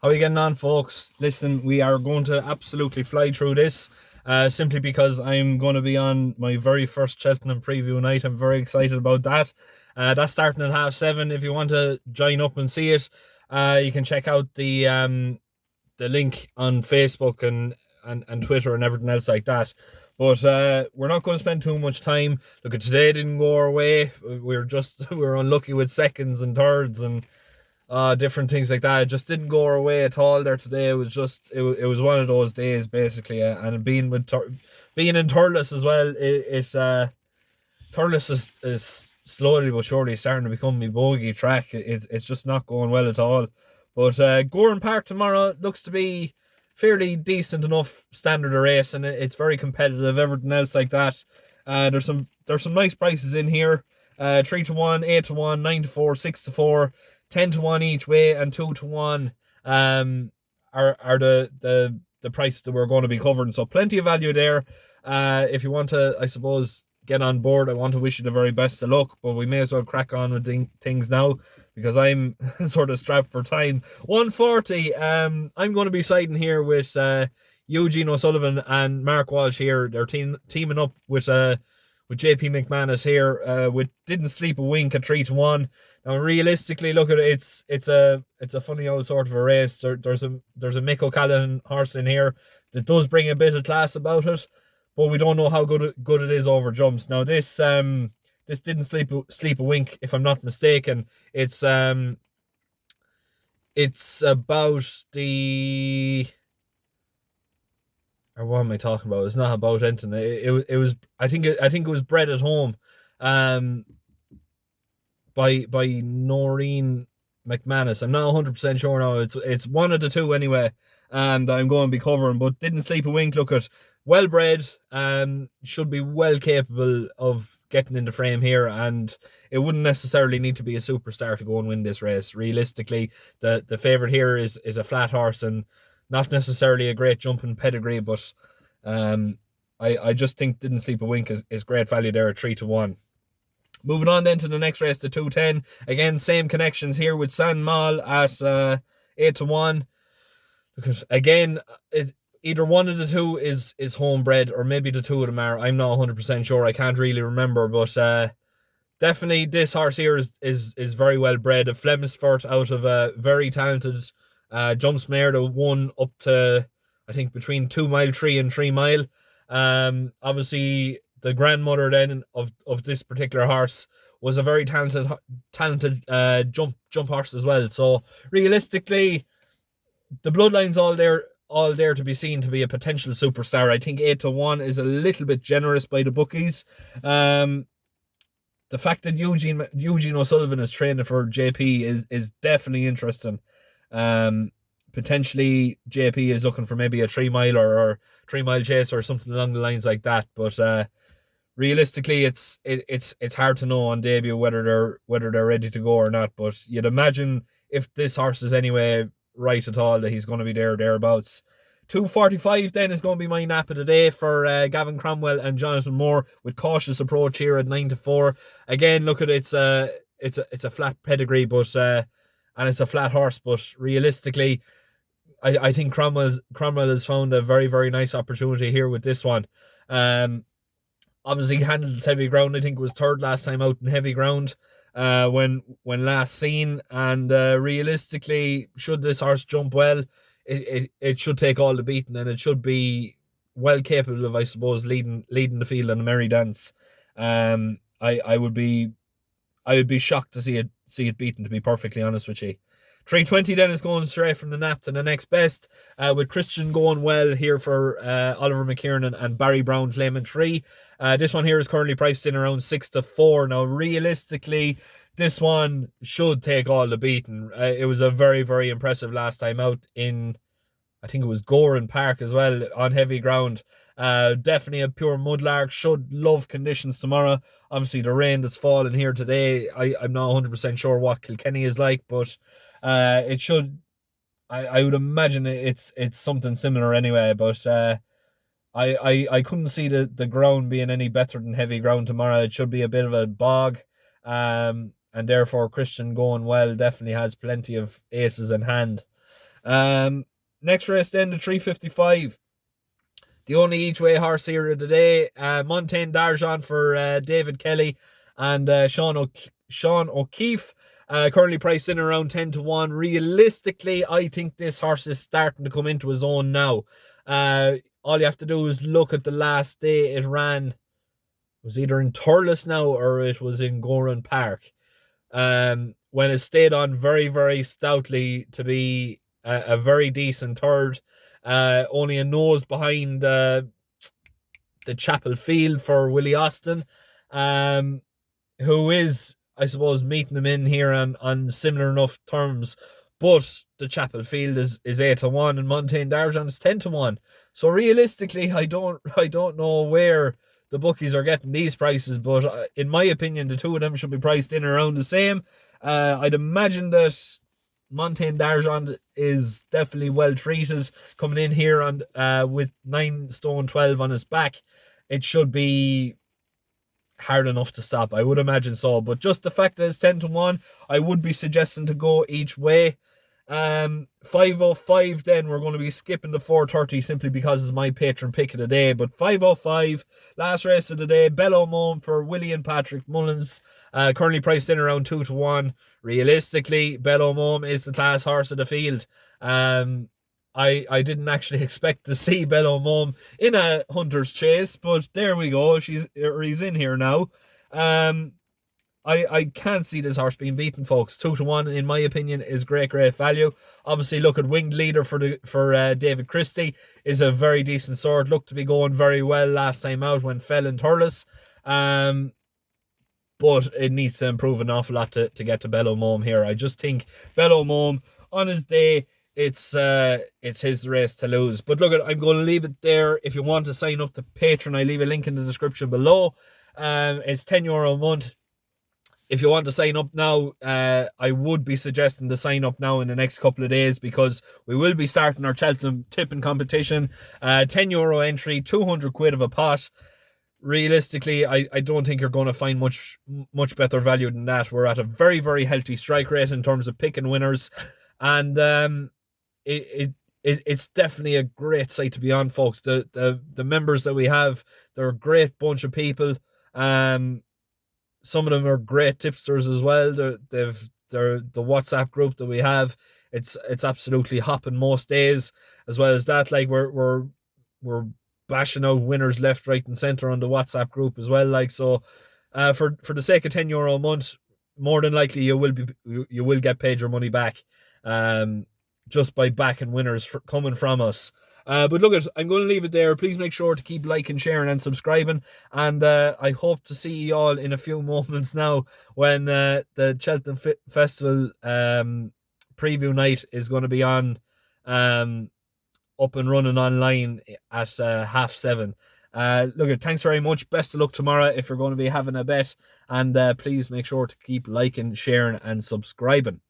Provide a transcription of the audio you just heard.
How are you getting on, folks? Listen, we are going to absolutely fly through this simply because I'm going to be on my very first Cheltenham preview night. I'm very excited about that. That's starting at 7:30. If you want to join up and see it, you can check out the link on Facebook and Twitter and everything else like that. But we're not going to spend too much time. Look, at today didn't go our way. We were unlucky with seconds and thirds and different things like that. It just didn't go our way at all there today. It was just it was one of those days basically. And being in Thurles as well, Thurles is slowly but surely starting to become my bogey track. It's just not going well at all. But Gowran Park tomorrow looks to be fairly decent enough standard of race, and it's very competitive. Everything else like that. There's some nice prices in here. 3-1, 8-1, 9-4, 6-4, 10-1 each way, and 2-1 are the prices that we're going to be covering. So plenty of value there. If you want to, I suppose, get on board, I want to wish you the very best of luck, but we may as well crack on with things now because I'm sort of strapped for time. 140. I'm going to be siding here with Eugene O'Sullivan and Mark Walsh here. They're teaming up with JP McManus here. With Didn't Sleep a Wink at 3-1. Now realistically, look at it. It's a funny old sort of a race. There's a Mick O'Callaghan horse in here that does bring a bit of class about it, but we don't know how good it is over jumps. Now this Didn't Sleep a Wink, if I'm not mistaken, it's about the, or what am I talking about? It's not about anything. It was I think it was bred at home, by Noreen McManus. I'm not 100% sure now. It's one of the two anyway. That I'm going to be covering. But Didn't Sleep a Wink. Look at well bred. Should be well capable of getting in the frame here, and it wouldn't necessarily need to be a superstar to go and win this race. Realistically, the favourite here is a flat horse and not necessarily a great jumping pedigree, but I just think Didn't Sleep a Wink is great value there at 3-1. Moving on then to the next race, the 210. Again, same connections here with San Mal at 8-1. Because again, either one of the two is homebred, or maybe the two of them are. I'm not 100% sure. I can't really remember, but definitely this horse here is very well bred. A Flemmisfort out of a very talented jumps mare that won up to, I think, between 2 mile 3 and 3 mile. Obviously the grandmother then of this particular horse was a very talented jump horse as well. So realistically, the bloodline's all there to be seen to be a potential superstar. I think 8-1 is a little bit generous by the bookies. The fact that Eugene O'Sullivan is training for JP is definitely interesting. Potentially JP is looking for maybe a 3 mile or 3 mile chase or something along the lines like that. But realistically, it's hard to know on debut whether they're ready to go or not. But you'd imagine if this horse is anyway right at all, that he's going to be thereabouts. 245 then is going to be my nap of the day for Gavin Cromwell and Jonathan Moore, with Cautious Approach here at 9-4. Again, look at it's a flat pedigree, but and it's a flat horse, but realistically, I think Cromwell has found a very, very nice opportunity here with this one. Obviously handles heavy ground. I think it was third last time out in heavy ground when last seen, and realistically, should this horse jump well, it should take all the beating, and it should be well capable of, I suppose, leading the field in a merry dance. I would be shocked to see it beaten, to be perfectly honest with you. 320 then is going straight from the nap to the next best, with Christian going well here for Oliver McKiernan and Barry Brown claiming 3. This one here is currently priced in around 6-4. Now realistically, this one should take all the beating. It was a very, very impressive last time out in, I think it was Gowran Park as well, on heavy ground. Definitely a pure mudlark. Should love conditions tomorrow. Obviously the rain that's fallen here today, I'm not 100% sure what Kilkenny is like, but it should, I would imagine it's something similar anyway. But I couldn't see the ground being any better than heavy ground tomorrow. It should be a bit of a bog, and therefore Christian going well definitely has plenty of aces in hand. Next race then, the 355. The only each-way horse here of the day, Montaigne D'Argent for David Kelly and Sean O'Keefe. Currently priced in around 10 to 1. Realistically, I think this horse is starting to come into his own now. All you have to do is look at the last day it ran. It was either in Thurles now or it was in Gowran Park. When it stayed on very, very stoutly to be a very decent third. Only a nose behind the Chapel Field for Willie Austin, who is, I suppose, meeting him in here on similar enough terms. But the Chapel Field is 8 to 1 and Montaigne D'Argent is 10 to 1. So realistically, I don't know where the bookies are getting these prices, but in my opinion, the two of them should be priced in around the same. I'd imagine that Montaigne D'Argent is definitely well treated coming in here on with 9 stone 12 on his back. It should be hard enough to stop, I would imagine so. But just the fact that it's 10 to 1, I would be suggesting to go each way. 505 then, we're going to be skipping the 430 simply because it's my patron pick of the day. But 505, last race of the day, Bello Mome for Willie and Patrick Mullins, currently priced in around 2 to 1. Realistically, Bello Mome is the class horse of the field. I didn't actually expect to see Bello Mome in a hunter's chase, but there we go. He's in here now. I can't see this horse being beaten, folks. 2 to 1, in my opinion, is great value. Obviously, look at Winged Leader for David Christie is a very decent sort. Looked to be going very well last time out when fell in Thurles. But it needs to improve an awful lot to get to Bello Mome here. I just think Bello Mome on his day, it's his race to lose. But look, I'm going to leave it there. If you want to sign up to Patreon, I leave a link in the description below. It's €10 a month. If you want to sign up now, I would be suggesting to sign up now in the next couple of days because we will be starting our Cheltenham tipping competition. €10 entry, 200 quid of a pot. Realistically, I don't think you're going to find much better value than that. We're at a very, very healthy strike rate in terms of picking winners. And it's definitely a great site to be on, folks. The members that we have, they're a great bunch of people. Some of them are great tipsters as well. They're the WhatsApp group that we have. It's absolutely hopping most days. As well as that, like we're bashing out winners left, right, and centre on the WhatsApp group as well. Like so, for the sake of €10 a month, more than likely you will get paid your money back. Just by backing winners coming from us. But look, I'm going to leave it there. Please make sure to keep liking, sharing and subscribing. And I hope to see you all in a few moments now when the Cheltenham Festival preview night is going to be on up and running online at 7:30. Look, thanks very much. Best of luck tomorrow if you're going to be having a bet. And please make sure to keep liking, sharing and subscribing.